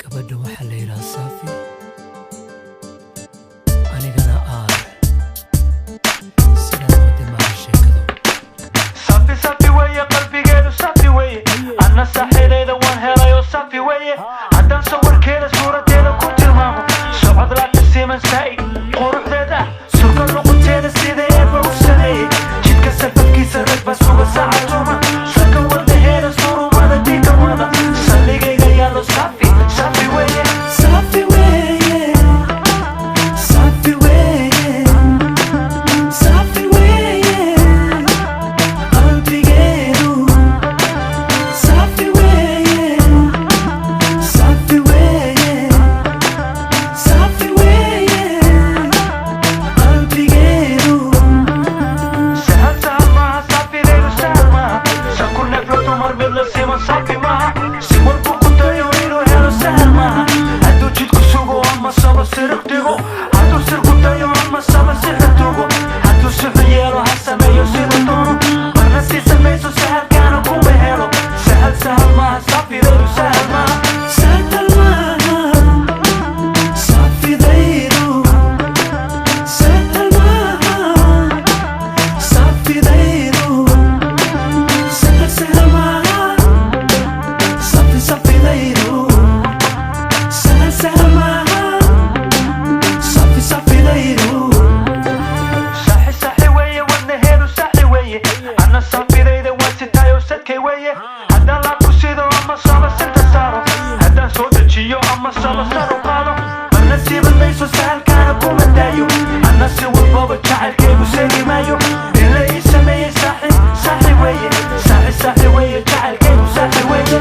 gabadha waxaa la yidhaha Safi, anigana sidaad wada maha sheekado. Safi Safi weye, qalbigeedu Safi weye, anna saaxiibayda waan helayo Safi weye. haddaan sawirkeeda suuradeeda ku tilmaamo, socod laagta siman saa'id quruxdeeda, surka luqunteeda sida eeba u sameeyey, jidka safafkiisa rag baa suga saacatuma, saka wadaheeda surumada dhiiga wada, salligayga yaalo Safi Safi weye. Safi weye, Safi weye, Safi weye, qalbigeedu Safi weye, Safi weye, Safi weye, qalbigeedu. Sahal sahal maaha Safidaydu sahal maaha, saku neefla dumar mid la siman Safi maaha, si walbu ku dayo inuu helo sahal maaha, hadduu jidku sugo ama saba siriq dhigo, hadduu sirku dayo ama saba sixir tugo, hadduu sixir yeelo ha sameeyo sida doono, marna si samayso sahalkaana kuma helo. Sahal sahal maaha Safidaydu sahal maaha. Sahal maaha Safidaydu, sahal maaha Safidaydu, sahal sahal maaha Safidaydu, sahal sahal maaha Safidaydu. Saxi saxi weye, wadnaheedu saxi weye, anna Safidayda waan sitaayo sadkay weye, haddaan laabku sido ama saba sinta saaro, haddaan soo dejiyo ama saba saro qaado, marna siiban mayso sahalkaana kuma daayo, anna si walbaba jacaylkaygu seegi maayo, ila ii sameeyey saxi saxi weye, saxi saxi weye, jacaylkaygu saxi weye.